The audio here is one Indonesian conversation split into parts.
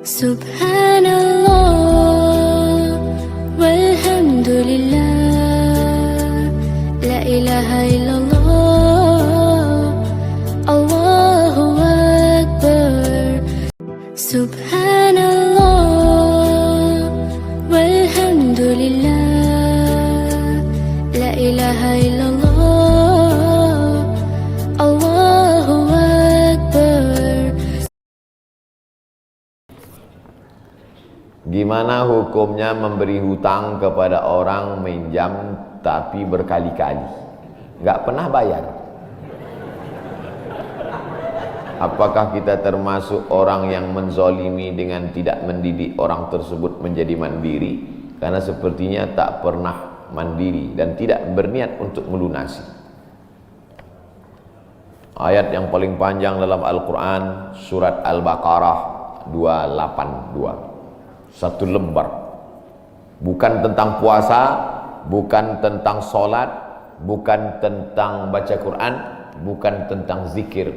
Subhanallah walhamdulillah, la ilaha illallah, Allahu Akbar. Subhanallah walhamdulillah, la ilaha illallah, Allahu Akbar. Gimana hukumnya memberi hutang kepada orang minjam tapi berkali-kali nggak pernah bayar? Apakah kita termasuk orang yang menzolimi dengan tidak mendidik orang tersebut menjadi mandiri? Karena sepertinya tak pernah mandiri dan tidak berniat untuk melunasi. Ayat yang paling panjang dalam Al-Quran, surat Al-Baqarah 282. Satu lembar. Bukan tentang puasa, bukan tentang sholat, bukan tentang baca Quran, bukan tentang zikir,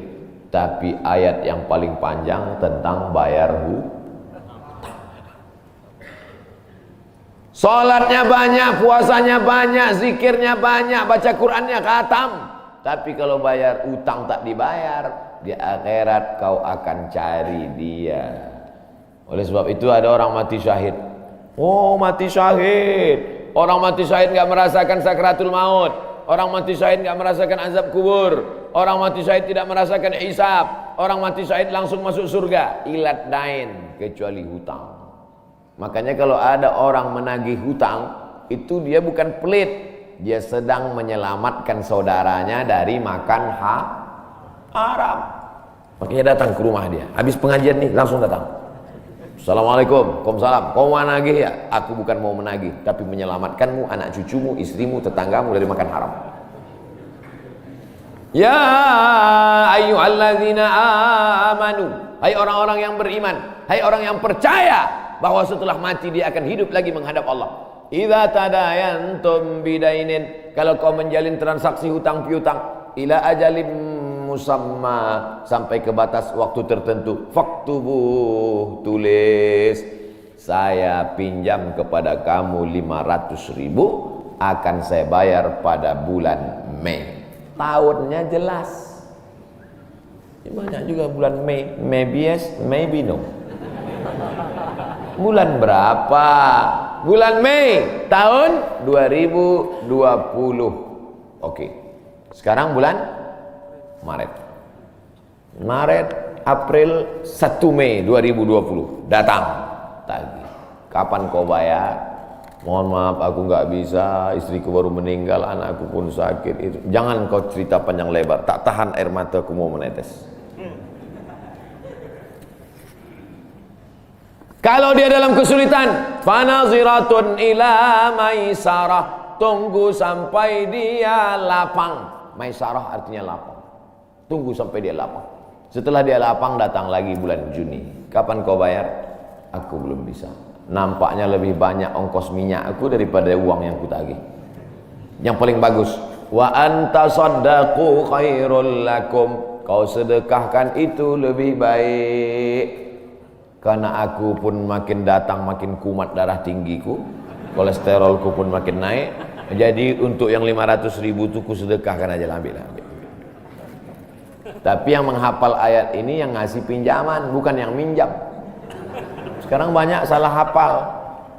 tapi ayat yang paling panjang tentang bayar hutang. Sholatnya banyak, puasanya banyak, zikirnya banyak, baca Qurannya khatam, tapi kalau bayar utang tak dibayar, di akhirat kau akan cari dia. Oleh sebab itu ada orang mati syahid. Oh, mati syahid. Orang mati syahid enggak merasakan sakratul maut. Orang mati syahid enggak merasakan azab kubur. Orang mati syahid tidak merasakan hisab. Orang mati syahid langsung masuk surga. Ilat dain, kecuali hutang. Makanya kalau ada orang menagih hutang, itu dia bukan pelit. Dia sedang menyelamatkan saudaranya dari makan haram. Makanya datang ke rumah dia. Habis pengajian nih langsung datang. Assalamualaikum, waalaikumsalam. Kau mau menagih ya? Aku bukan mau menagih, tapi menyelamatkanmu, anak cucumu, istrimu, tetanggamu dari makan haram. Ya ayyuhalladzina amanu, hai orang-orang yang beriman, hai orang yang percaya bahwa setelah mati dia akan hidup lagi menghadap Allah. Idza tadayantum bidainin, kalau kau menjalin transaksi hutang piutang, ila ajalim musamma, sampai ke batas waktu tertentu, faktubuh, tulis, saya pinjam kepada kamu 500.000, akan saya bayar pada bulan Mei. Tahunnya jelas. Banyak juga bulan Mei, maybe yes, maybe no. Bulan berapa? Bulan Mei tahun 2020. Oke. Sekarang bulan Maret, April, 1 Mei 2020 datang tagih. Kapan kau bayar? Mohon maaf aku nggak bisa, istriku baru meninggal, anakku pun sakit. Itu jangan kau cerita panjang lebar, tak tahan air mataku mau menetes. Kalau dia dalam kesulitan, fanaziratun ila maisarah, tunggu sampai dia lapang. Maisarah artinya lapang. Tunggu sampai dia lapang. Setelah dia lapang, datang lagi bulan Juni. Kapan kau bayar? Aku belum bisa. Nampaknya lebih banyak ongkos minyak aku daripada uang yang kutagih. Yang paling bagus, wa anta saddaqu khairul lakum, kau sedekahkan itu lebih baik. Karena aku pun makin datang makin kumat darah tinggiku, kolesterolku pun makin naik. Jadi untuk yang 500.000 itu ku sedekahkan aja, ambil. Tapi yang menghafal ayat ini yang ngasih pinjaman, bukan yang minjam. Sekarang banyak salah hafal,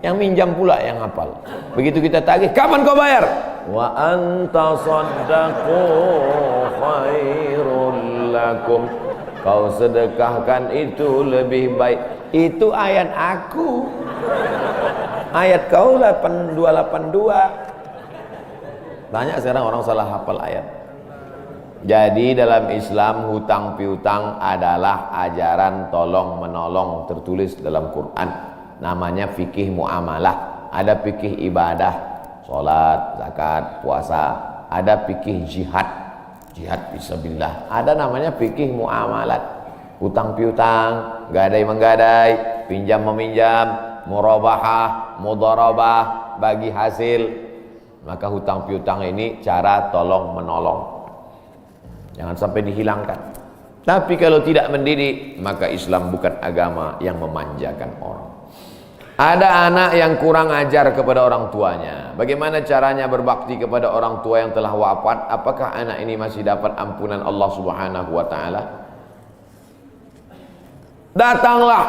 yang minjam pula yang hafal. Begitu kita tagih, kapan kau bayar? Wa anta saddaqu khairul lakum, kau sedekahkan itu lebih baik. Itu ayat aku. Ayat kau 8282. Banyak sekarang orang salah hafal ayat. Jadi dalam Islam hutang piutang adalah ajaran tolong menolong tertulis dalam Quran. Namanya fikih muamalah. Ada fikih ibadah, sholat, zakat, puasa. Ada fikih jihad, jihad fisabilillah. Ada namanya fikih muamalat. Hutang piutang, gadai menggadai, pinjam meminjam, murabahah, mudharabah, bagi hasil. Maka hutang piutang ini cara tolong menolong. Jangan sampai dihilangkan. Tapi kalau tidak mendidik, maka Islam bukan agama yang memanjakan orang. Ada anak yang kurang ajar kepada orang tuanya. Bagaimana caranya berbakti kepada orang tua yang telah wafat? Apakah anak ini masih dapat ampunan Allah Subhanahu wa taala? Datanglah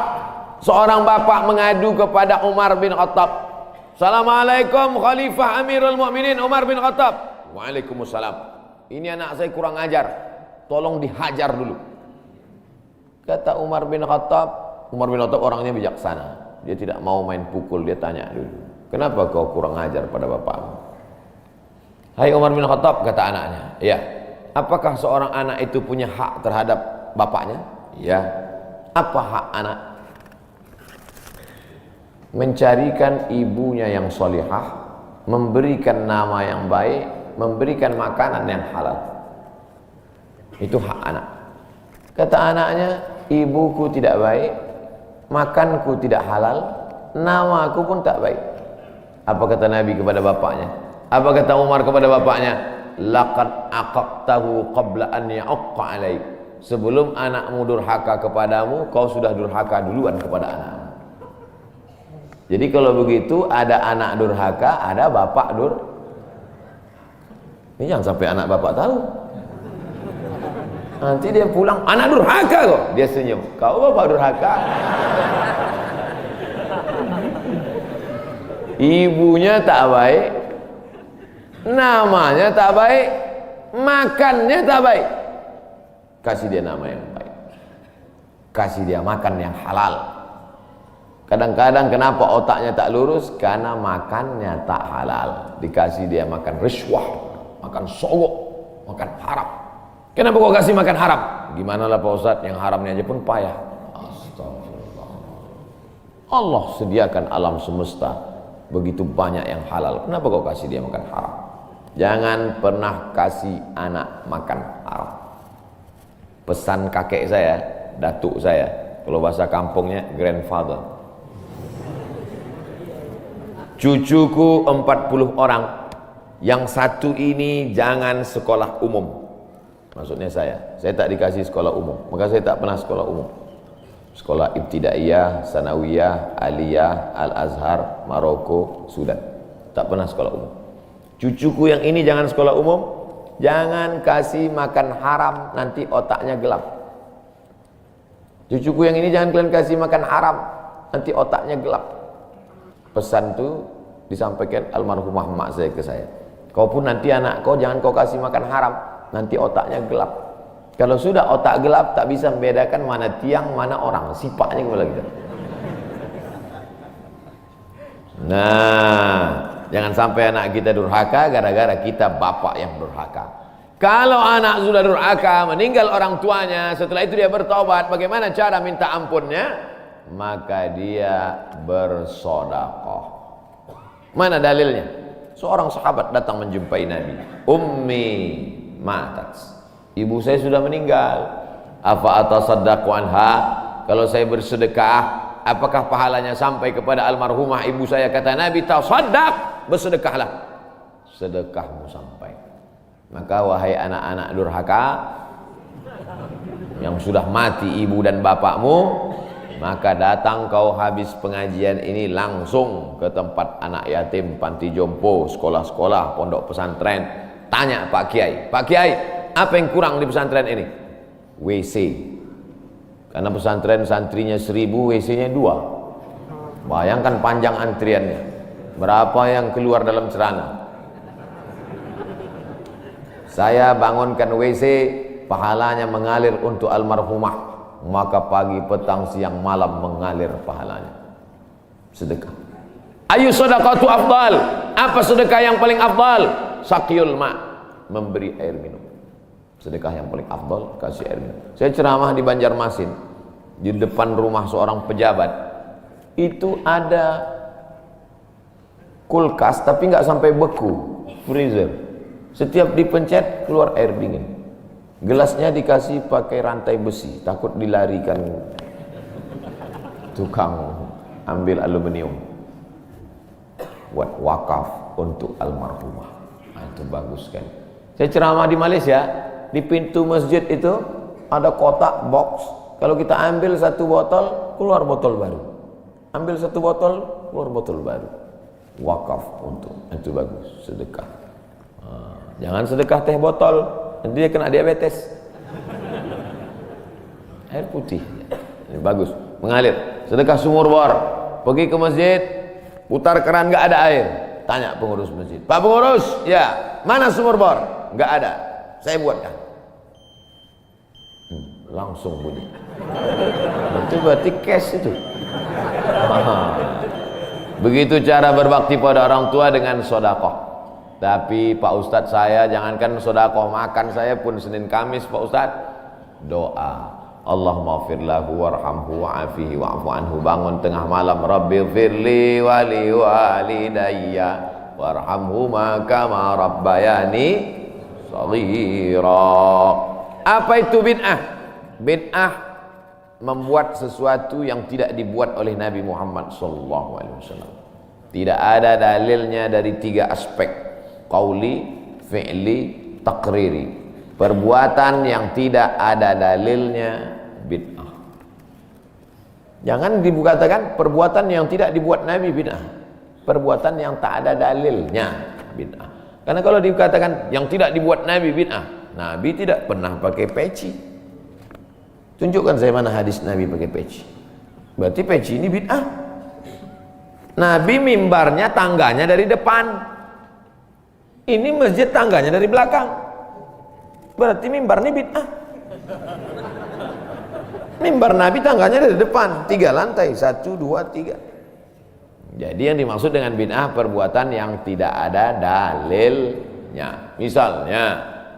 seorang bapak mengadu kepada Umar bin Khattab. Assalamualaikum Khalifah Amirul Mukminin Umar bin Khattab. Waalaikumsalam. Ini anak saya kurang ajar, tolong dihajar dulu. Kata Umar bin Khattab orangnya bijaksana. Dia tidak mau main pukul, dia tanya dulu, kenapa kau kurang ajar pada bapakmu? Hai Umar bin Khattab, kata anaknya, ya. Apakah seorang anak itu punya hak terhadap bapaknya? Ya. Apa hak anak? Mencarikan ibunya yang solihah, memberikan nama yang baik, memberikan makanan yang halal. Itu hak anak. Kata anaknya, ibuku tidak baik, makanku tidak halal, namaku pun tak baik. Apa kata Nabi kepada bapaknya? Apa kata Umar kepada bapaknya? Laqad aqaqtahu qabla an ya'aqqa alaik. Sebelum anakmu durhaka kepadamu, kau sudah durhaka duluan kepada anakmu. Jadi kalau begitu, ada anak durhaka, ada bapak Ini jangan sampai anak bapak tahu. Nanti dia pulang, anak durhaka kok. Dia senyum, kau bapak durhaka. Ibunya tak baik, namanya tak baik, makannya tak baik. Kasih dia nama yang baik, kasih dia makan yang halal. Kadang-kadang kenapa otaknya tak lurus? Karena makannya tak halal. Dikasih dia makan riswah, makan sogok, makan haram. Kenapa kau kasih makan haram? Gimana lah Pak Ustadz, yang haramnya aja pun payah. Astagfirullah. Allah sediakan alam semesta begitu banyak yang halal. Kenapa kau kasih dia makan haram? Jangan pernah kasih anak makan haram. Pesan kakek saya, datuk saya, kalau bahasa kampungnya grandfather. Cucuku 40 orang, yang satu ini jangan sekolah umum. Maksudnya saya tak dikasih sekolah umum, maka saya tak pernah sekolah umum. Sekolah ibtidaiyah, sanawiyah, aliyah, al-azhar, Maroko, Sudan. Tak pernah sekolah umum. Cucuku yang ini jangan sekolah umum, jangan kasih makan haram, nanti otaknya gelap. Cucuku yang ini jangan kalian kasih makan haram, nanti otaknya gelap. Pesan itu disampaikan almarhumah mak saya ke saya. Kau pun nanti anak kau jangan kau kasih makan haram, nanti otaknya gelap. Kalau sudah otak gelap, tak bisa membedakan mana tiang, mana orang. Sifatnya kepala kita. Nah, jangan sampai anak kita durhaka gara-gara kita bapak yang durhaka. Kalau anak sudah durhaka, meninggal orang tuanya, setelah itu dia bertobat, bagaimana cara minta ampunnya? Maka dia bersedekah. Mana dalilnya? Seorang sahabat datang menjumpai Nabi. Ummi matat, ibu saya sudah meninggal. Afa atasaddaqu anha, kalau saya bersedekah, apakah pahalanya sampai kepada almarhumah ibu saya? Kata Nabi, tasaddaq, bersedekahlah, sedekahmu sampai. Maka wahai anak-anak durhaka yang sudah mati ibu dan bapakmu, maka datang kau habis pengajian ini langsung ke tempat anak yatim, panti jompo, sekolah-sekolah, pondok pesantren. Tanya Pak Kiai, Pak Kiai, apa yang kurang di pesantren ini? WC. Karena pesantren santrinya 1000, WC-nya 2. Bayangkan panjang antriannya. Berapa yang keluar dalam celana? Saya bangunkan WC, pahalanya mengalir untuk almarhumah. Maka pagi, petang, siang, malam mengalir pahalanya. Sedekah. Ayu sedekatu afdal. Apa sedekah yang paling afdal? Sakyul ma', memberi air minum. Sedekah yang paling afdal, kasih air minum. Saya ceramah di Banjarmasin, di depan rumah seorang pejabat. Itu ada kulkas tapi nggak sampai beku, freezer. Setiap dipencet keluar air dingin. Gelasnya dikasih pakai rantai besi, takut dilarikan tukang ambil aluminium. Buat wakaf untuk almarhumah. Nah, itu bagus kan. Saya ceramah di Malaysia, di pintu masjid itu ada kotak box. Kalau kita ambil satu botol, keluar botol baru. Ambil satu botol, keluar botol baru. Wakaf untuk itu bagus, sedekah. Jangan sedekah teh botol, nanti dia kena diabetes. Air putih, ini bagus, mengalir. Sedekah sumur bor, pergi ke masjid, putar keran nggak ada air, tanya pengurus masjid, Pak pengurus, ya mana sumur bor? Nggak ada, saya buatkan. Langsung bunyi. Itu berarti cash itu. Begitu cara berbakti pada orang tua dengan sodakoh. Tapi Pak Ustadz, saya jangankan sodakoh, makan saya pun Senin Kamis Pak Ustadz doa, Allahumma firlahu warhamhu wa'afihi wa'afu anhu. Bangun tengah malam, Rabbi firli wali walidayya warhamhuma kama rabbayani shaghira. Apa itu bid'ah? Bid'ah membuat sesuatu yang tidak dibuat oleh Nabi Muhammad SAW. Tidak ada dalilnya dari tiga aspek: qauli, fi'li, takriri. Perbuatan yang tidak ada dalilnya bid'ah. Jangan dikatakan perbuatan yang tidak dibuat Nabi bid'ah. Perbuatan yang tak ada dalilnya bid'ah. Karena kalau dikatakan yang tidak dibuat Nabi bid'ah, Nabi tidak pernah pakai peci. Tunjukkan saya mana hadis Nabi pakai peci. Berarti peci ini bid'ah. Nabi mimbarnya tangganya dari depan. Ini masjid tangganya dari belakang. Berarti mimbar ini bid'ah. Mimbar Nabi tangganya dari depan, 3 lantai, 1, 2, 3. Jadi yang dimaksud dengan bid'ah perbuatan yang tidak ada dalilnya. Misalnya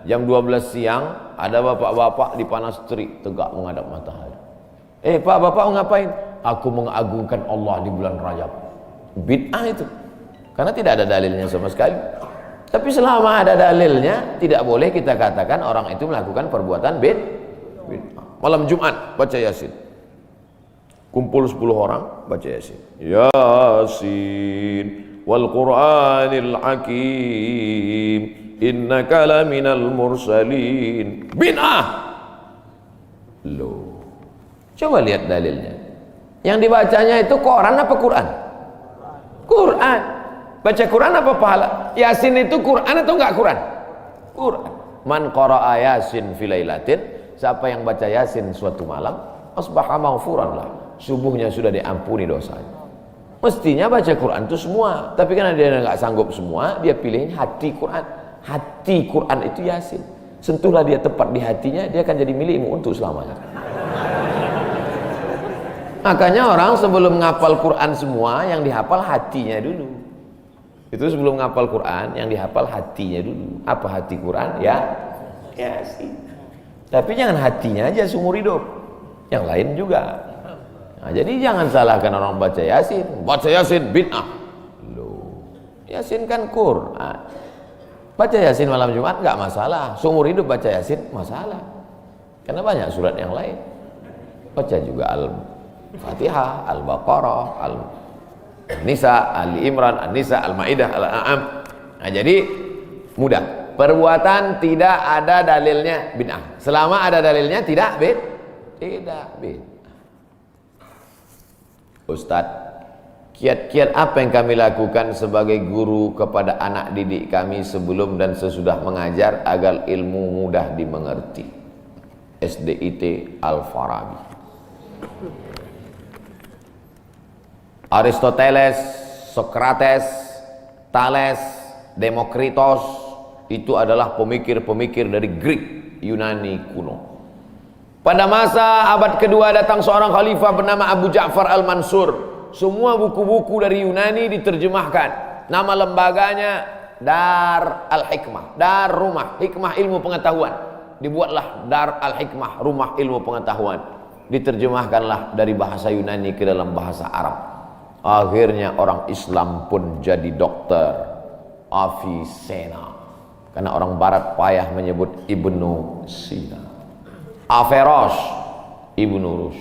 jam 12 siang ada bapak-bapak di panas terik tegak menghadap matahari. Pak, bapak ngapain? Aku mengagungkan Allah di bulan Rajab. Bid'ah itu. Karena tidak ada dalilnya sama sekali. Tapi selama ada dalilnya, tidak boleh kita katakan orang itu melakukan perbuatan bid'ah. Malam Jumat baca Yasin. Kumpul 10 orang baca Yasin. Yasin wal Qur'anil Hakim innaka laminal mursalin. Bid'ah. Loh. Coba lihat dalilnya. Yang dibacanya itu Quran apa Quran? Quran. Baca Quran apa pahala? Yasin itu Quran atau enggak Quran? Quran. Man qara'a Yasin fi lailatin, siapa yang baca Yasin suatu malam, asbaha maghfuran lah. Subuhnya sudah diampuni dosanya. Mestinya baca Quran itu semua, tapi karena dia enggak sanggup semua, dia pilih hati Quran. Hati Quran itu Yasin. Sentuhlah dia tepat di hatinya, dia akan jadi milikmu untuk selamanya. Makanya orang sebelum ngapal Quran semua, yang dihafal hatinya dulu. Itu sebelum ngapal Quran, yang dihafal hatinya dulu. Apa hati Quran? Ya Yasin. Tapi jangan hatinya aja seumur hidup, yang lain juga. Nah, jadi jangan salahkan orang baca Yasin. Baca Yasin bid'ah. Loh, Yasin kan Quran. Baca Yasin malam Jumat nggak masalah. Seumur hidup baca Yasin masalah. Karena banyak surat yang lain. Baca juga Al-Fatihah, Al-Baqarah, Al-Nisa, Ali Imran, An-Nisa, Al-Maidah, Al-An'am. Nah, jadi mudah. Perbuatan tidak ada dalilnya bid'ah. Selama ada dalilnya tidak bid'ah. Ustadz, kiat-kiat apa yang kami lakukan sebagai guru kepada anak didik kami sebelum dan sesudah mengajar agar ilmu mudah dimengerti? SDIT Al-Farabi. Aristoteles, Socrates, Thales, Demokritos itu adalah pemikir-pemikir dari Greek, Yunani kuno. Pada masa abad kedua datang seorang khalifah bernama Abu Ja'far Al-Mansur. Semua buku-buku dari Yunani diterjemahkan. Nama lembaganya Dar Al-Hikmah, Dar Rumah Hikmah Ilmu Pengetahuan. Dibuatlah Dar Al-Hikmah, Rumah Ilmu Pengetahuan. Diterjemahkanlah dari bahasa Yunani ke dalam bahasa Arab. Akhirnya orang Islam pun jadi dokter, Avicenna. Karena orang Barat payah menyebut Ibnu Sina. Averroes, Ibnu Rus.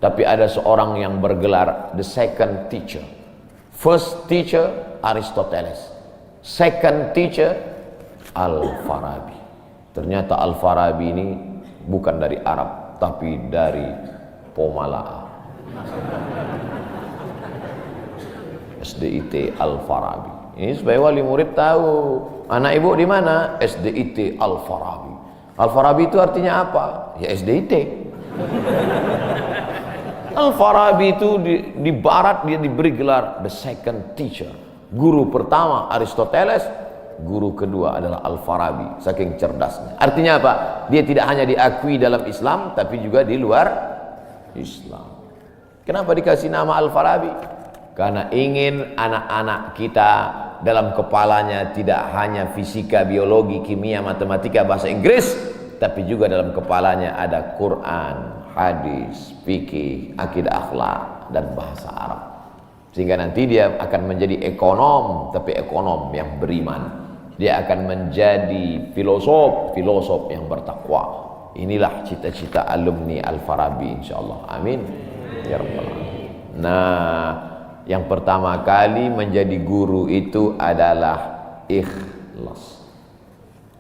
Tapi ada seorang yang bergelar the second teacher. First teacher Aristoteles, second teacher Al-Farabi. Ternyata Al-Farabi ini bukan dari Arab, tapi dari Pomalaa. SDIT Al-Farabi. Ini supaya wali murid tahu, anak ibu di mana? SDIT Al-Farabi. Al-Farabi itu artinya apa? Ya SDIT. Al-Farabi itu di barat dia diberi gelar the second teacher. Guru pertama Aristoteles, guru kedua adalah Al-Farabi, saking cerdasnya. Artinya apa? Dia tidak hanya diakui dalam Islam, tapi juga di luar Islam. Kenapa dikasih nama Al-Farabi? Karena ingin anak-anak kita dalam kepalanya tidak hanya fisika, biologi, kimia, matematika, bahasa Inggris, tapi juga dalam kepalanya ada Quran, hadis, fikih, akidah, akhlak, dan bahasa Arab. Sehingga nanti dia akan menjadi ekonom, tapi ekonom yang beriman. Dia akan menjadi filosof, filosof yang bertakwa. Inilah cita-cita alumni Al-Farabi, insyaallah. Amin ya rabbal alamin. Nah, yang pertama kali menjadi guru itu adalah ikhlas.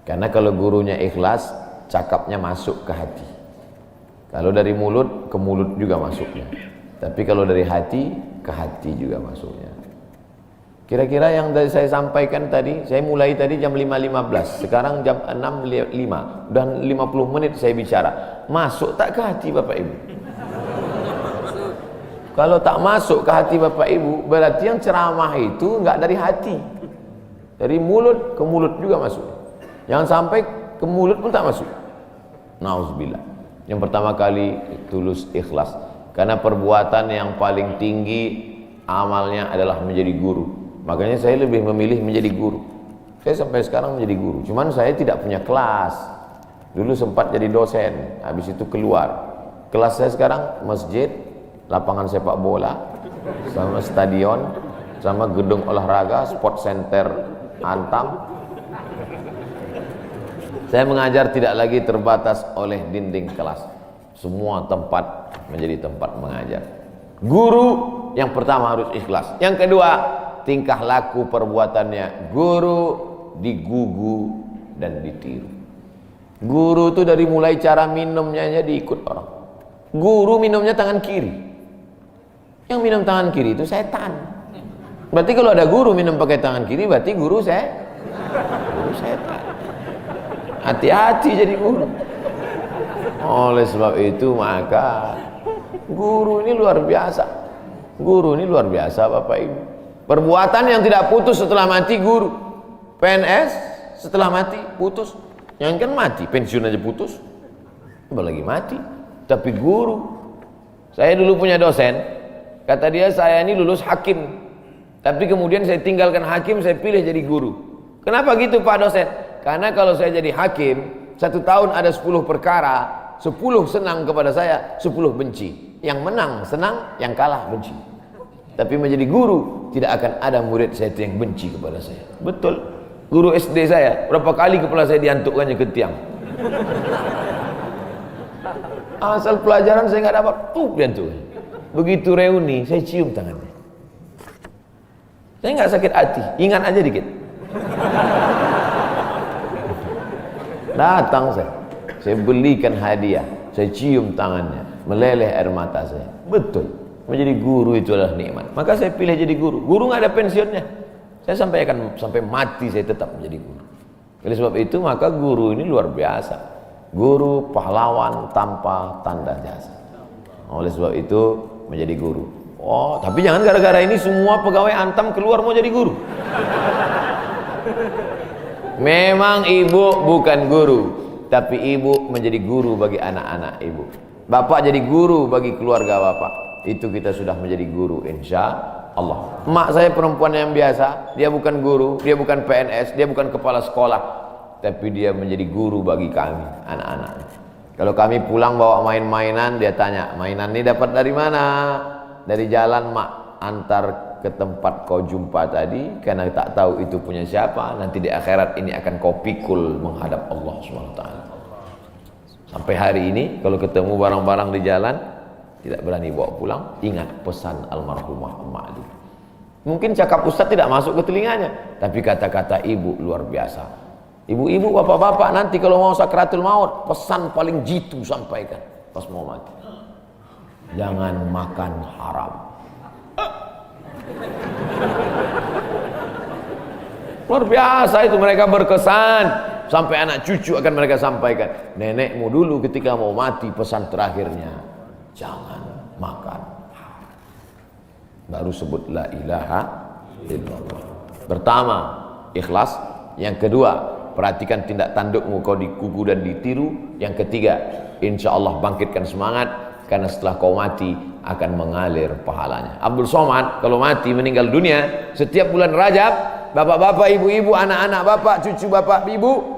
Karena kalau gurunya ikhlas, cakapnya masuk ke hati. Kalau dari mulut, ke mulut juga masuknya. Tapi kalau dari hati, ke hati juga masuknya. Kira-kira yang saya sampaikan tadi, saya mulai tadi jam 5.15, sekarang jam 6.05, dan 50 menit saya bicara. Masuk tak ke hati Bapak Ibu? Kalau tak masuk ke hati Bapak Ibu, berarti yang ceramah itu enggak dari hati. Dari mulut ke mulut juga masuk. Jangan sampai ke mulut pun tak masuk. Nauzubillah. Yang pertama kali tulus ikhlas. Karena perbuatan yang paling tinggi amalnya adalah menjadi guru. Makanya saya lebih memilih menjadi guru. Saya sampai sekarang menjadi guru. Cuman saya tidak punya kelas. Dulu sempat jadi dosen, habis itu keluar. Kelas saya sekarang masjid, lapangan sepak bola, sama stadion, sama gedung olahraga, sport center Antam. Saya mengajar tidak lagi terbatas oleh dinding kelas. Semua tempat menjadi tempat mengajar. Guru yang pertama harus ikhlas. Yang kedua, tingkah laku perbuatannya. Guru digugu dan ditiru. Guru itu dari mulai cara minumnya aja diikut orang. Guru minumnya tangan kiri. Yang minum tangan kiri itu setan. Berarti kalau ada guru minum pakai tangan kiri, berarti guru setan. Hati-hati jadi guru. Oleh sebab itu maka guru ini luar biasa. Guru ini luar biasa Bapak Ibu. Perbuatan yang tidak putus setelah mati guru. PNS setelah mati putus. Yang kan mati, pensiun aja putus. Apalagi mati. Tapi guru. Saya dulu punya dosen. Kata dia, saya ini lulus hakim. Tapi kemudian saya tinggalkan hakim, saya pilih jadi guru. Kenapa gitu Pak dosen? Karena kalau saya jadi hakim, 1 tahun ada 10 perkara, 10 senang kepada saya, 10 benci. Yang menang senang, yang kalah benci. Tapi menjadi guru, tidak akan ada murid saya yang benci kepada saya. Betul. Guru SD saya, berapa kali kepala saya diantukkannya ke tiang. Asal pelajaran saya nggak dapat, diantuk. Begitu reuni, saya cium tangannya. Saya nggak sakit hati, ingat aja dikit. Datang saya belikan hadiah, saya cium tangannya, meleleh air mata saya. Betul, menjadi guru itu adalah nikmat. Maka saya pilih jadi guru. Guru nggak ada pensiunnya. Saya sampai mati saya tetap menjadi guru. Oleh sebab itu maka guru ini luar biasa. Guru pahlawan tanpa tanda jasa. Oleh sebab itu menjadi guru. Oh, tapi jangan gara-gara ini semua pegawai Antam keluar mau jadi guru. Memang ibu bukan guru, tapi ibu menjadi guru bagi anak-anak ibu. Bapak jadi guru bagi keluarga bapak. Itu kita sudah menjadi guru insya Allah. Emak saya perempuan yang biasa, dia bukan guru, dia bukan PNS, dia bukan kepala sekolah, tapi dia menjadi guru bagi kami, anak-anak. Kalau kami pulang bawa main-mainan, dia tanya, mainan ini dapat dari mana? Dari jalan mak, antar ke tempat kau jumpa tadi, karena tak tahu itu punya siapa. Nanti di akhirat ini akan kau pikul menghadap Allah SWT. Sampai hari ini kalau ketemu barang-barang di jalan tidak berani bawa pulang, ingat pesan almarhumah emak itu. Mungkin cakap ustaz tidak masuk ke telinganya, tapi kata-kata ibu luar biasa. Ibu-ibu, bapak-bapak, nanti kalau mau sakratul maut, pesan paling jitu sampaikan pas mau mati. Jangan makan haram. Luar biasa itu, mereka berkesan. Sampai anak cucu akan mereka sampaikan. Nenekmu dulu ketika mau mati, pesan terakhirnya, jangan makan haram. Baru sebut la ilaha illallah. Pertama, ikhlas. Yang kedua, perhatikan tindak tandukmu, kau dikuku dan ditiru. Yang ketiga, insya Allah bangkitkan semangat, karena setelah kau mati akan mengalir pahalanya. Abdul Somad kalau mati meninggal dunia, setiap bulan Rajab, bapak-bapak, ibu-ibu, anak-anak bapak, cucu bapak, ibu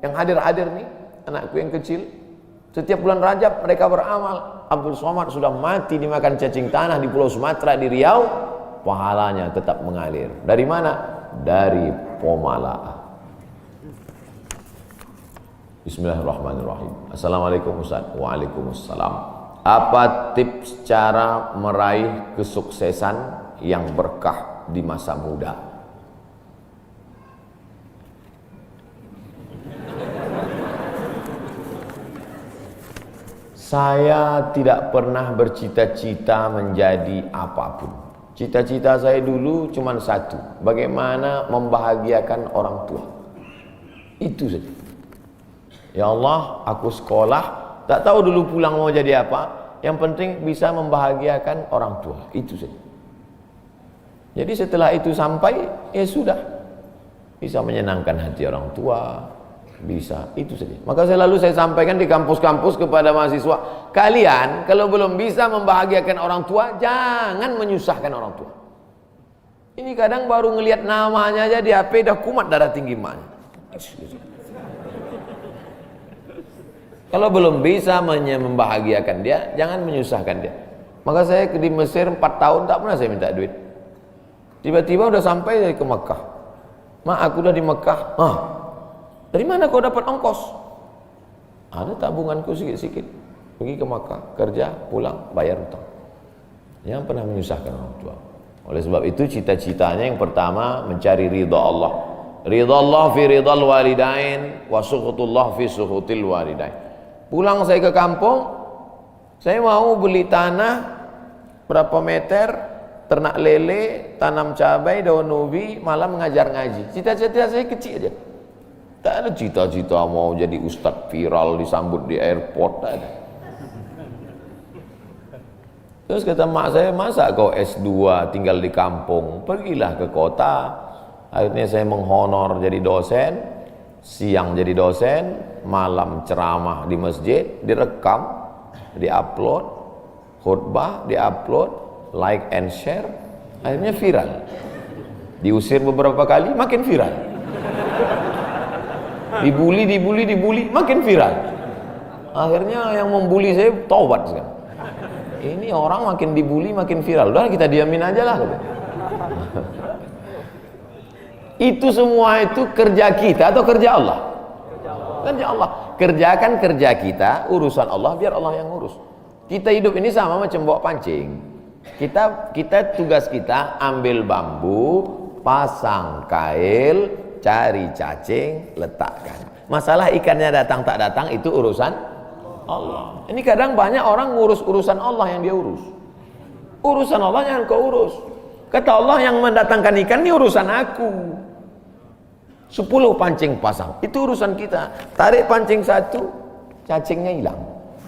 yang hadir-hadir nih, anakku yang kecil, setiap bulan Rajab mereka beramal. Abdul Somad sudah mati dimakan cacing tanah di Pulau Sumatera, di Riau, pahalanya tetap mengalir. Dari mana? Dari Pomala. Bismillahirrahmanirrahim. Assalamualaikum Ustaz. Waalaikumsalam. Apa tips cara meraih kesuksesan yang berkah di masa muda? Saya tidak pernah bercita-cita menjadi apapun. Cita-cita saya dulu cuma satu, bagaimana membahagiakan orang tua. Itu saja. Ya Allah, aku sekolah, tak tahu dulu pulang mau jadi apa, yang penting bisa membahagiakan orang tua. Itu saja. Jadi setelah itu sampai, ya sudah, bisa menyenangkan hati orang tua, bisa, itu saja. Maka selalu saya sampaikan di kampus-kampus kepada mahasiswa, kalian kalau belum bisa membahagiakan orang tua, jangan menyusahkan orang tua. Ini kadang baru ngelihat namanya aja di HP dah kumat darah tinggi emaknya. Kalau belum bisa membahagiakan dia, jangan menyusahkan dia. Maka saya di Mesir 4 tahun tak pernah saya minta duit. Tiba-tiba udah sampai ke Mekah. Mak, aku udah di Mekah. Dari mana kau dapat ongkos? Ada tabunganku sikit-sikit. Pergi ke Mekah, kerja, pulang, bayar utang. Jangan pernah menyusahkan orang tua. Oleh sebab itu cita-citanya yang pertama mencari ridha Allah. Ridha Allah fi ridhal walidain wa sukhutullah fi sukhutil walidain. Pulang saya ke kampung, saya mau beli tanah berapa meter, ternak lele, tanam cabai, daun ubi, malam mengajar ngaji. Cita-cita saya kecil aja. Tak ada cita-cita mau jadi ustadz viral disambut di airport, tak ada. Terus kata mak saya, masa kau S2 tinggal di kampung, pergilah ke kota. Akhirnya saya menghonor jadi dosen, siang jadi dosen, malam ceramah di masjid, direkam, diupload, khutbah diupload, like and share, akhirnya viral. Diusir beberapa kali, makin viral. Dibully, makin viral. Akhirnya yang membuli saya taubat sekarang. Ini orang makin dibully, makin viral. Udah kita diamin aja lah. Itu semua itu kerja kita atau kerja Allah? Kerja Allah. Kerjakan kerja kita, urusan Allah biar Allah yang urus. Kita hidup ini sama macam bawa pancing. Kita tugas kita ambil bambu, pasang kail, cari cacing, letakkan. Masalah ikannya datang tak datang itu urusan Allah. Ini kadang banyak orang ngurus urusan Allah yang dia urus. Urusan Allah yang kau urus. Kata Allah, yang mendatangkan ikan ini urusan aku. 10 pancing pasang, itu urusan kita. Tarik pancing satu, cacingnya hilang.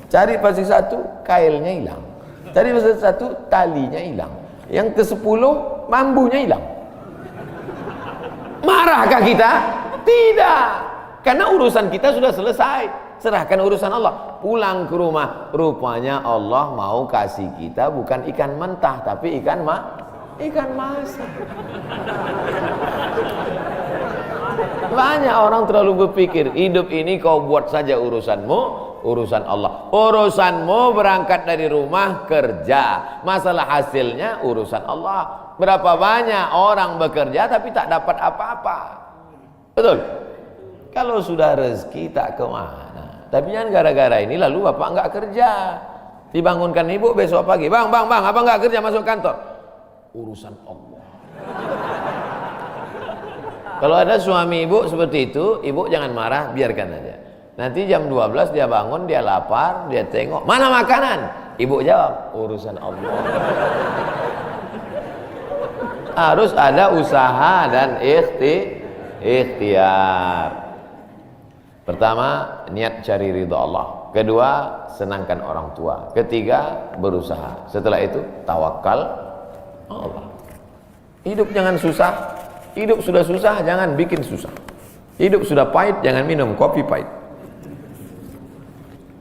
Cari pancing satu, kailnya hilang. Cari pancing satu, talinya hilang. Yang ke-10, bambunya hilang. Marahkah kita? Tidak. Karena urusan kita sudah selesai. Serahkan urusan Allah. Pulang ke rumah, rupanya Allah mau kasih kita bukan ikan mentah, tapi ikan masak. Banyak orang terlalu berpikir hidup ini kau buat saja urusanmu, urusan Allah. Urusanmu berangkat dari rumah kerja, masalah hasilnya urusan Allah. Berapa banyak orang bekerja tapi tak dapat apa-apa. Betul? Kalau sudah rezeki tak kemana. Tapi jangan gara-gara ini lalu bapak enggak kerja. Dibangunkan ibu besok pagi, bang, abang enggak kerja masuk kantor. Urusan Allah. Kalau ada suami ibu seperti itu, ibu jangan marah, biarkan aja. Nanti jam 12 dia bangun, dia lapar, dia tengok, mana makanan? Ibu jawab, urusan Allah. Harus ada usaha dan ikhtiar. Pertama, niat cari ridha Allah. Kedua, senangkan orang tua. Ketiga, berusaha. Setelah itu, tawakal Allah. Hidup jangan susah. Hidup sudah susah, jangan bikin susah. Hidup sudah pahit, jangan minum kopi pahit.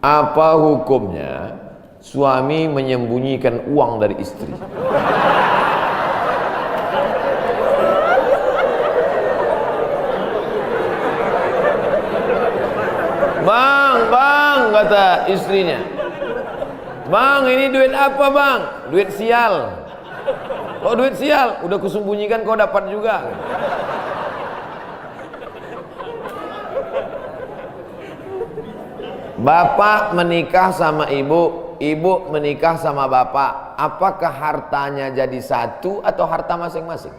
Apa hukumnya suami menyembunyikan uang dari istri? Bang, kata istrinya. Bang, ini duit apa bang? Duit sial. Oh duit sial, udah kusembunyikan kau dapat juga. Bapak menikah sama ibu, ibu menikah sama bapak. Apakah hartanya jadi satu atau harta masing-masing?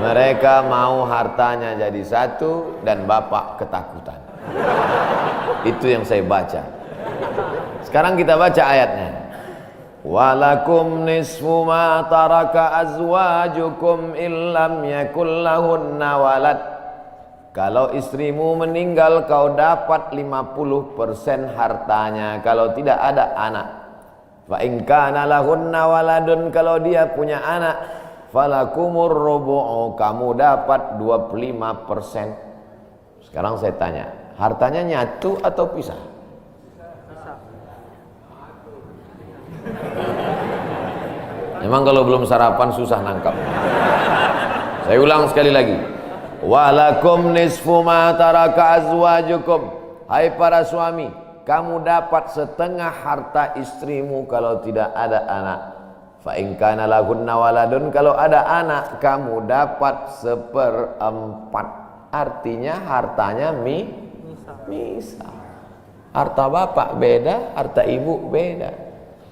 Mereka mau hartanya jadi satu dan bapak ketakutan. Itu yang saya baca. Sekarang kita baca ayatnya. Walakum nisfu ma taraka azwajukum illam yakul lahunna walad. Kalau istrimu meninggal kau dapat 50% hartanya kalau tidak ada anak. Fa in kana lahunna waladun, kalau dia punya anak, falakumur rubu'u, kamu dapat 25%. Sekarang saya tanya, hartanya nyatu atau pisah? Memang kalau belum sarapan susah nangkap. Saya ulang sekali lagi. Walakum nisfu ma taraka azwajukum. Hai para suami, kamu dapat setengah harta istrimu kalau tidak ada anak. Fa in kana lahunna waladun, kalau ada anak kamu dapat 1/4. Artinya hartanya misal. Harta bapak beda, harta ibu beda.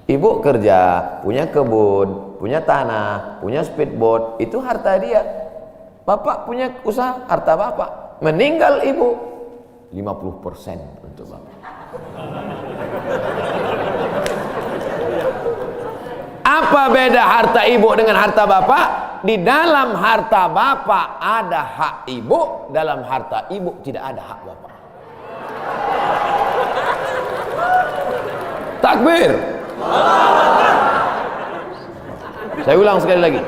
Ibu kerja, punya kebun, punya tanah, punya speedboat, itu harta dia. Bapak punya usaha, harta bapak. Meninggal ibu, 50% untuk bapak. Apa beda harta ibu dengan harta bapak? Di dalam harta bapak ada hak ibu, dalam harta ibu tidak ada hak bapak. Takbir. Saya ulang sekali lagi.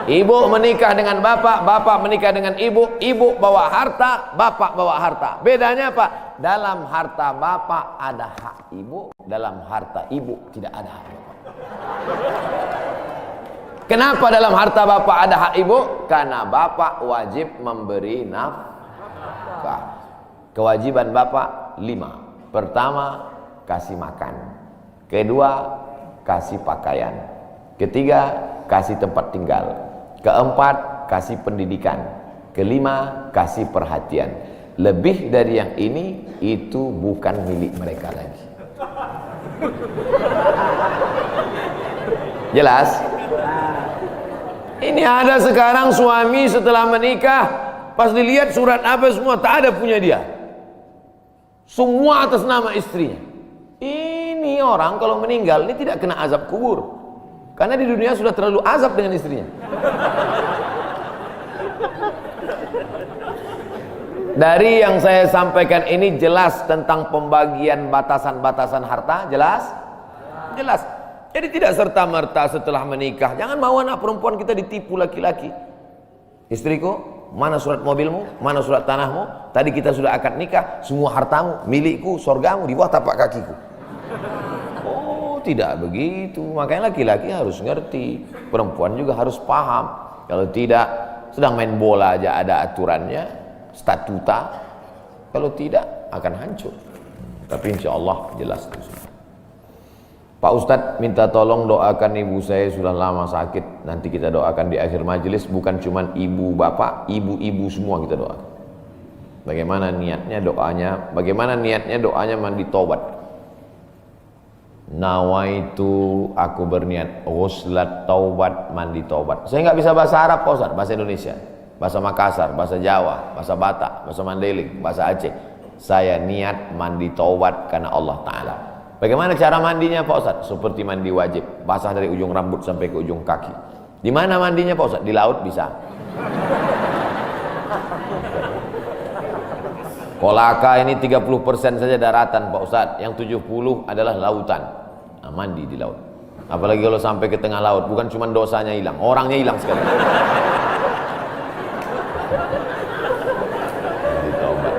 Ibu menikah dengan bapak, bapak menikah dengan ibu, ibu bawa harta, bapak bawa harta. Bedanya apa? Dalam harta bapak ada hak ibu, dalam harta ibu tidak ada hak bapak. Kenapa dalam harta bapak ada hak ibu? Karena bapak wajib memberi nafkah. Kewajiban bapak 5. Pertama, kasih makan. Kedua, kasih pakaian. Ketiga, kasih tempat tinggal. Keempat, kasih pendidikan. Kelima, kasih perhatian. Lebih dari yang ini, itu bukan milik mereka lagi. Jelas? Ini ada sekarang suami setelah menikah, pas dilihat surat apa semua, tak ada punya dia. Semua atas nama istrinya. Ini orang kalau meninggal, ini tidak kena azab kubur. Karena di dunia sudah terlalu azab dengan istrinya. Dari yang saya sampaikan ini jelas tentang pembagian batasan-batasan harta, jelas? Jelas. Jadi tidak serta-merta setelah menikah, jangan mau anak perempuan kita ditipu laki-laki. Istriku, mana surat mobilmu, mana surat tanahmu, tadi kita sudah akad nikah, semua hartamu, milikku, sorgamu di bawah tapak kakiku. Tidak begitu. Makanya laki-laki harus ngerti, perempuan juga harus paham. Kalau tidak, sedang main bola aja ada aturannya, statuta. Kalau tidak akan hancur. Tapi insya Allah jelas itu. Pak Ustadz minta tolong doakan ibu saya, sudah lama sakit. Nanti kita doakan di akhir majelis. Bukan cuma ibu bapak, ibu-ibu semua kita doakan. Bagaimana niatnya doanya? Bagaimana niatnya doanya mandi tobat? Nawaitu, aku berniat ghuslat taubat, mandi taubat. Saya nggak bisa bahasa Arab Pak Ustaz, bahasa Indonesia, bahasa Makassar, bahasa Jawa, bahasa Batak, bahasa Mandailing, bahasa Aceh. Saya niat mandi taubat karena Allah Ta'ala. Bagaimana cara mandinya Pak Ustaz? Seperti mandi wajib, basah dari ujung rambut sampai ke ujung kaki. Di mana mandinya Pak Ustaz? Di laut bisa. Kolaka ini 30% saja daratan Pak Ustadz, yang 70 adalah lautan. Nah, mandi di laut. Apalagi kalau sampai ke tengah laut, bukan cuma dosanya hilang, orangnya hilang sekali. Mandi taubat.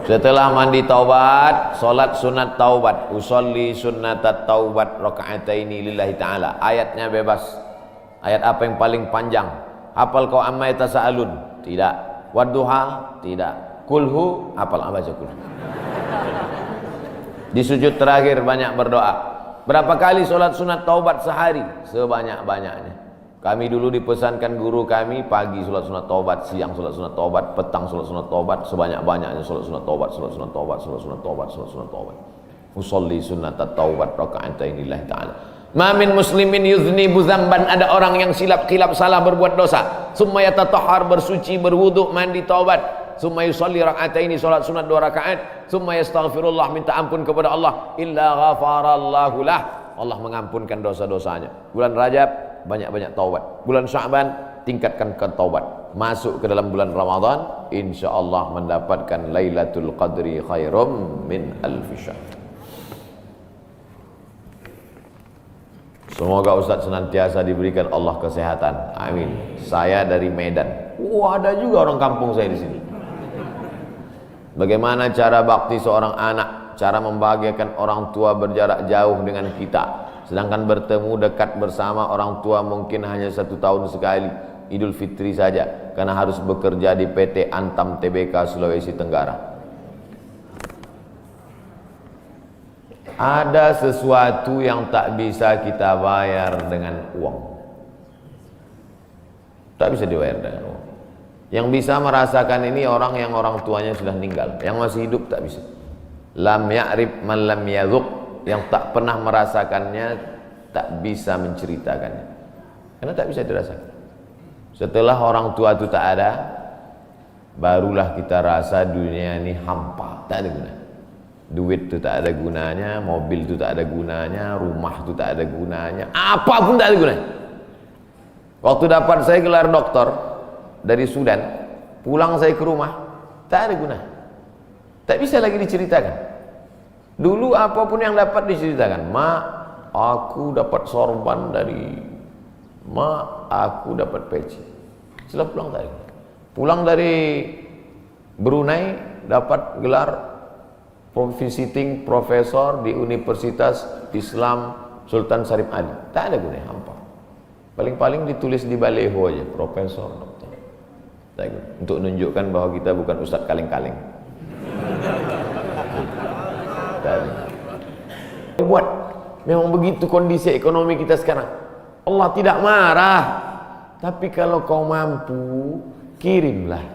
Setelah mandi taubat, solat sunat taubat. Usolli sunnatat taubat raka'ataini lillahi ta'ala. Ayatnya bebas. Ayat apa yang paling panjang? Hafal kau amma yatasaalun? Tidak. Wadduha? Tidak. Kulhu, hafal, baca kulhu. Di sujud terakhir banyak berdoa. Berapa kali sholat sunat taubat sehari? Sebanyak-banyaknya. Kami dulu dipesankan guru kami, pagi sholat sunat taubat, siang sholat sunat taubat, petang sholat sunat taubat, sebanyak-banyaknya sholat sunat taubat, sholat sunat taubat, sholat sunat taubat, sholat sunat taubat. Usolli sunnatat taubat raka'atain lillahi ta'ala. Ma min muslimin yuznibu dzamban, ada orang yang silap salah berbuat dosa. Summa yatatahhar, bersuci, berwudu, mandi taubat. Summa yusalli raka'ataini, salat sunat 2 rakaat. Summa yastaghfirullah, minta ampun kepada Allah. Illa ghafarallahu lah, Allah mengampunkan dosa-dosanya. Bulan Rajab banyak-banyak taubat. Bulan Sya'ban tingkatkan ke taubat. Masuk ke dalam bulan Ramadan, insyaallah mendapatkan Lailatul Qadri khairum min alfi syahr. Semoga Ustaz senantiasa diberikan Allah kesehatan. Amin. Saya dari Medan. Ada juga orang kampung saya di sini. Bagaimana cara bakti seorang anak, cara membahagiakan orang tua berjarak jauh dengan kita, sedangkan bertemu dekat bersama orang tua mungkin hanya 1 tahun sekali, Idul Fitri saja, karena harus bekerja di PT Antam Tbk Sulawesi Tenggara. Ada sesuatu yang tak bisa kita bayar dengan uang, tak bisa dibayar dengan uang. Yang bisa merasakan ini orang yang orang tuanya sudah meninggal. Yang masih hidup tak bisa. Lam ya'rif man lam yadhuq, yang tak pernah merasakannya tak bisa menceritakannya, karena tak bisa dirasakan. Setelah orang tua itu tak ada, barulah kita rasa dunia ini hampa, tak ada guna. Duit itu tak ada gunanya, mobil itu tak ada gunanya, rumah itu tak ada gunanya, apapun tak ada gunanya. Waktu dapat saya gelar doktor dari Sudan, pulang saya ke rumah, tak ada guna, tak bisa lagi diceritakan. Dulu apapun yang dapat diceritakan, mak, aku dapat sorban dari mak, aku dapat peci. Setelah pulang tadi, pulang dari Brunei, dapat gelar visiting profesor di Universitas Islam Sultan Syarif Ali, tak ada gunanya, hampa. Paling-paling ditulis di baleho aja, profesor, doktor. Untuk menunjukkan bahwa kita bukan ustadz kaleng-kaleng. Buat, memang begitu kondisi ekonomi kita sekarang. Allah tidak marah, tapi kalau kau mampu, kirimlah.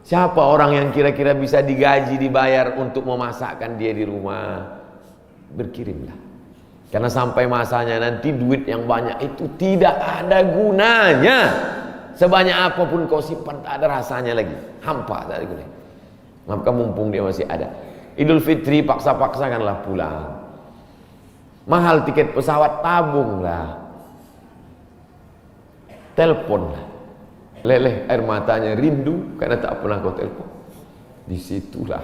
Siapa orang yang kira-kira bisa digaji, dibayar untuk memasakkan dia di rumah? Berkirimlah. Karena sampai masanya nanti duit yang banyak itu tidak ada gunanya. Sebanyak apapun kau simpan, tak ada rasanya lagi, hampa, tak ada gunanya. Maka mumpung dia masih ada, Idul Fitri paksa-paksakanlah pulang. Mahal tiket pesawat, tabunglah, teleponlah. Leleh air matanya rindu karena tak pernah kau telepon. Disitulah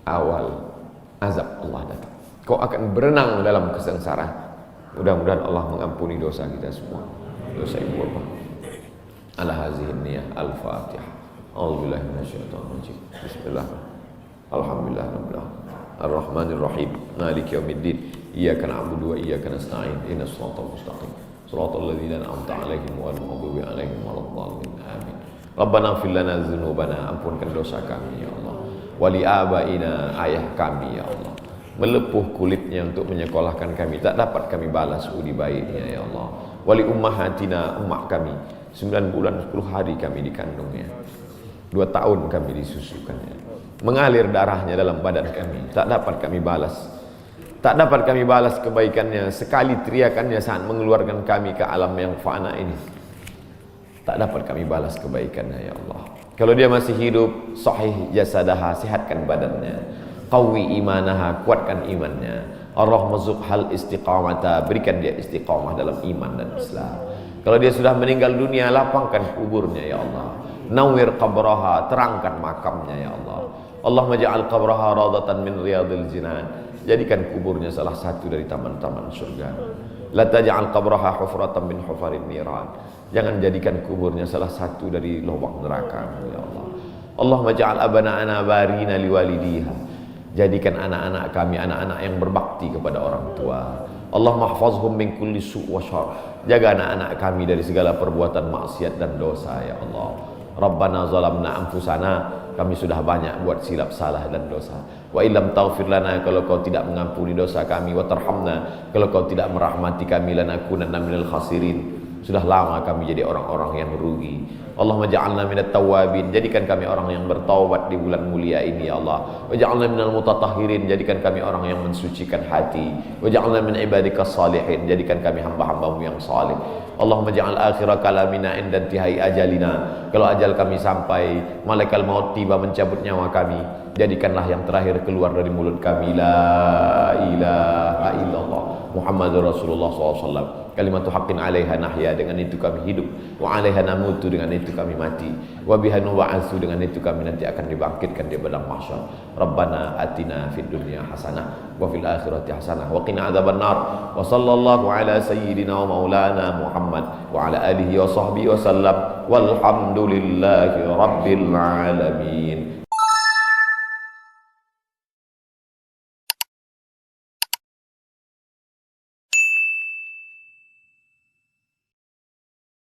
awal azab Allah datang. Kau akan berenang dalam kesengsaraan. Mudah-mudahan Allah mengampuni dosa kita semua, dosa ibu bapa. Ala hazihin niyah al-fatihah. A'udzubillahi minasyaitonir rajim. Bismillah. Alhamdulillah rabbil alamin. Ar-Rahmanir Rahim. Maliki yaumiddin. Iyyaka na'budu wa iyyaka nasta'in. Ihdinas siratal mustaqim. Shiratal ladzina an'amta 'alaihim ghairil maghdubi 'alaihim waladdallin. Amin. Rabbana ighfir lana dzunubana, ampunkan dosa kami ya Allah. Wa li abaina, ayah kami ya Allah. Melepuh kulitnya untuk menyekolahkan kami, tak dapat kami balas budi baiknya ya Allah. Wali ummahatina, ummah kami, 9 bulan 10 hari kami dikandungnya, 2 tahun kami disusukannya, mengalir darahnya dalam badan kami, tak dapat kami balas Tak dapat kami balas kebaikannya sekali teriakannya saat mengeluarkan kami ke alam yang fana ini. Tak dapat kami balas kebaikannya ya Allah. Kalau dia masih hidup, sahih jasadaha, sihatkan badannya. Qawi imanaha, kuatkan imannya. Ar-Rahma hal istiqamata, berikan dia istiqamah dalam iman dan Islam. Kalau dia sudah meninggal dunia, lapangkan kuburnya ya Allah. Nawwir qabraha, terangkan makamnya ya Allah. Allahumma ja'al qabraha radatan min riyadil jinan. Jadikan kuburnya salah satu dari taman-taman surga. La taj'al qabraha hufratan min hufarin niran. Jangan jadikan kuburnya salah satu dari lubang neraka ya Allah. Allahumma ja'al abana'ana barina liwalidiha. Jadikan anak-anak kami anak-anak yang berbakti kepada orang tua. Allahumma hafazhum min kulli su' wa syarr. Jaga anak-anak kami dari segala perbuatan maksiat dan dosa ya Allah. Rabbana zalamna anfusana, kami sudah banyak buat silap salah dan dosa. Wa illam taghfir lana, kalau kau tidak mengampuni dosa kami, wa tarhamna, kalau kau tidak merahmati kami, lanakunanna minal khasirin. Sudah lama kami jadi orang-orang yang rugi. Allahumma ja'alna minat tawabin, jadikan kami orang yang bertaubat di bulan mulia ini ya Allah. Wa ja'alna minal mutatahhirin, jadikan kami orang yang mensucikan hati. Wa ja'alna min ibadikas salihin, jadikan kami hamba-hambamu yang salih. Allahumma ja'al akhira kalamina inda intihai ajalina. Kalau ajal kami sampai, malaikat maut tiba mencabut nyawa kami, jadikanlah yang terakhir keluar dari mulut kami la ilaha illallah Muhammadur Rasulullah SAW. Kalimatu haqqin alaiha nahya, dengan itu kami hidup. Wa alaiha namutu, dengan itu kami mati. Wa biha nub'atsu, dengan itu kami nanti akan dibangkitkan di padang mahsyar. Rabbana atina fid dunya hasanah wa fil akhirati hasanah wa qina adzabannar. Wa sallallahu ala sayyidina wa maulana Muhammad wa ala alihi wa sahbihi wa sallam. Walhamdulillahi rabbil alamin.